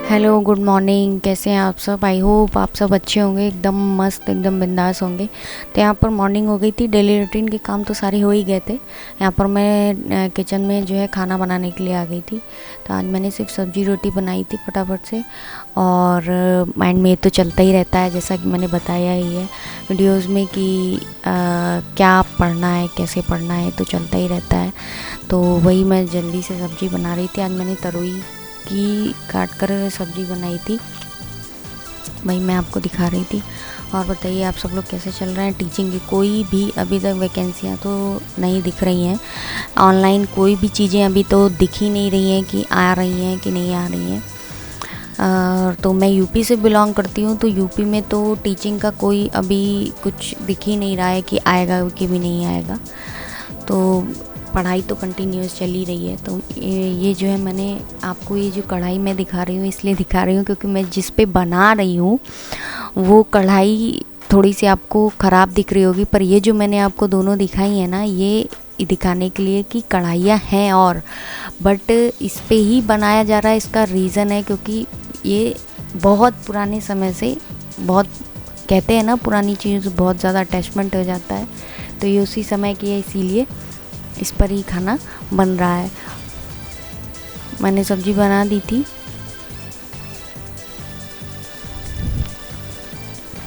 Hello, good morning. कैसे हैं आप सब? आई होप आप सब अच्छे होंगे, एकदम मस्त, एकदम बिंदास होंगे। तो यहाँ पर मॉर्निंग हो गई थी, डेली रूटीन के काम तो सारे हो ही गए थे। यहाँ पर मैं किचन में जो है खाना बनाने के लिए आ गई थी। तो आज मैंने सिर्फ सब्जी रोटी बनाई थी फटाफट से। और माइंड में ये तो चलता ही रहता है, जैसा कि मैंने बताया ही है वीडियोज़ में कि क्या पढ़ना है, कैसे पढ़ना है, तो चलता ही रहता है। तो वही मैं जल्दी से सब्ज़ी बना रही थी। आज मैंने तरोई की काट कर सब्ज़ी बनाई थी, वही मैं आपको दिखा रही थी। और बताइए आप सब लोग कैसे चल रहे हैं? टीचिंग की कोई भी अभी तक वैकेंसियां तो नहीं दिख रही हैं ऑनलाइन, कोई भी चीज़ें अभी तो दिख ही नहीं रही हैं कि आ रही हैं कि नहीं आ रही हैं। तो मैं यूपी से बिलोंग करती हूँ, तो यूपी में तो टीचिंग का कोई अभी कुछ दिख ही नहीं रहा है कि आएगा कि भी नहीं आएगा। तो पढ़ाई तो कंटिन्यूस चल ही रही है। तो ये जो है मैंने आपको ये जो कढ़ाई मैं दिखा रही हूँ इसलिए दिखा रही हूँ क्योंकि मैं जिस पे बना रही हूँ वो कढ़ाई थोड़ी सी आपको ख़राब दिख रही होगी, पर ये जो मैंने आपको दोनों दिखाई है ना, ये दिखाने के लिए कि कढ़ाइयाँ हैं और बट इस पे ही बनाया जा रहा है। इसका रीज़न है क्योंकि ये बहुत पुराने समय से, बहुत कहते हैं ना पुरानी चीज़ बहुत ज़्यादा अटैचमेंट हो जाता है, तो ये उसी समय की है, इसीलिए इस पर ही खाना बन रहा है। मैंने सब्जी बना दी थी।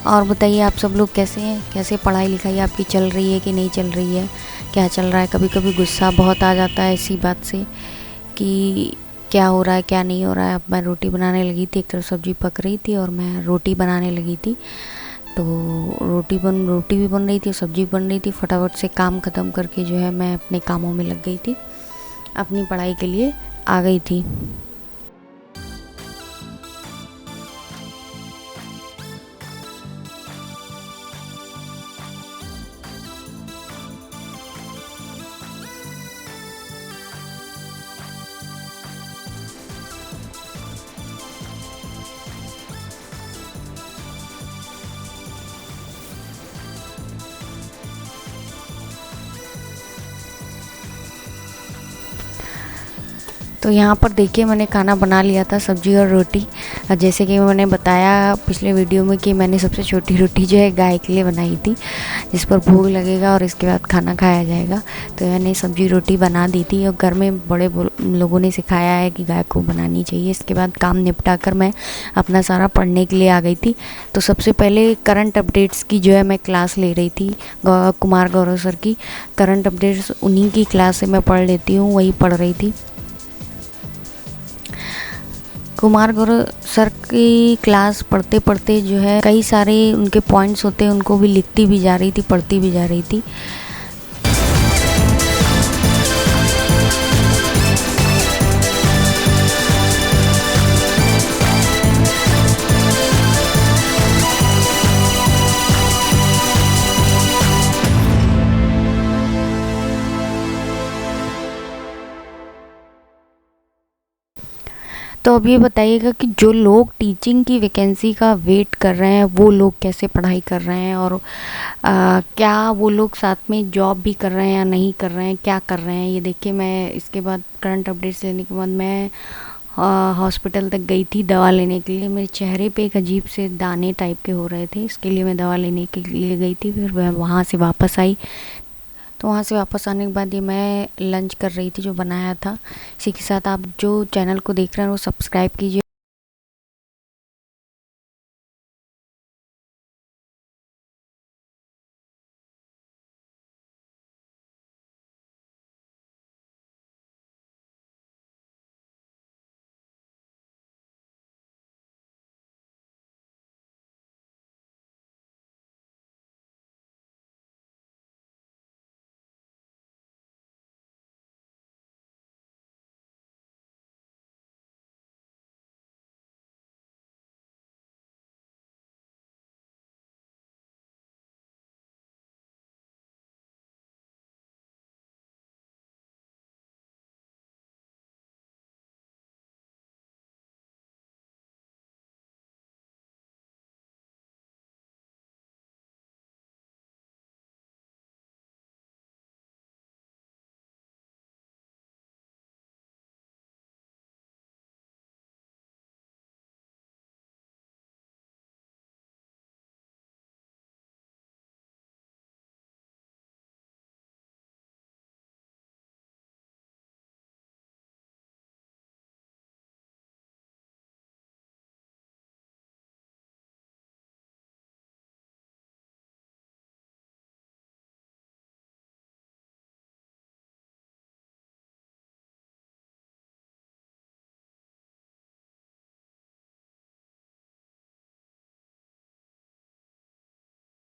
और बताइए आप सब लोग कैसे हैं? कैसे पढ़ाई लिखाई आपकी चल रही है कि नहीं चल रही है? क्या चल रहा है? कभी कभी गुस्सा बहुत आ जाता है इसी बात से कि क्या हो रहा है क्या नहीं हो रहा है। अब मैं रोटी बनाने लगी थी, एक तरफ सब्जी पक रही थी और मैं रोटी बनाने लगी थी। तो रोटी भी बन रही थी, सब्जी बन रही थी। फटाफट से काम ख़त्म करके जो है मैं अपने कामों में लग गई थी, अपनी पढ़ाई के लिए आ गई थी। तो यहाँ पर देखिए मैंने खाना बना लिया था, सब्जी और रोटी। जैसे कि मैंने बताया पिछले वीडियो में कि मैंने सबसे छोटी रोटी जो है गाय के लिए बनाई थी, जिस पर भोग लगेगा और इसके बाद खाना खाया जाएगा। तो मैंने सब्जी रोटी बना दी थी और घर में बड़े लोगों ने सिखाया है कि गाय को बनानी चाहिए। इसके बाद काम निपटा कर मैं अपना सारा पढ़ने के लिए आ गई थी। तो सबसे पहले करंट अपडेट्स की जो है मैं क्लास ले रही थी, कुमार गौरव सर की करंट अपडेट्स, उन्हीं की क्लास से मैं पढ़ लेती हूँ, वही पढ़ रही थी। कुमार गौरव सर की क्लास पढ़ते पढ़ते जो है कई सारे उनके पॉइंट्स होते हैं, उनको भी लिखती भी जा रही थी, पढ़ती भी जा रही थी। तो अब ये बताइएगा कि जो लोग टीचिंग की वैकेंसी का वेट कर रहे हैं वो लोग कैसे पढ़ाई कर रहे हैं, और क्या वो लोग साथ में जॉब भी कर रहे हैं या नहीं कर रहे हैं, क्या कर रहे हैं, ये देखिए। मैं इसके बाद करंट अपडेट्स लेने के बाद मैं हॉस्पिटल तक गई थी दवा लेने के लिए। मेरे चेहरे पे एक अजीब से दाने टाइप के हो रहे थे, इसके लिए मैं दवा लेने के लिए गई थी। फिर मैं वहाँ से वापस आई। तो वहाँ से वापस आने के बाद ये मैं लंच कर रही थी जो बनाया था। इसी के साथ आप जो चैनल को देख रहे हैं वो सब्सक्राइब कीजिए।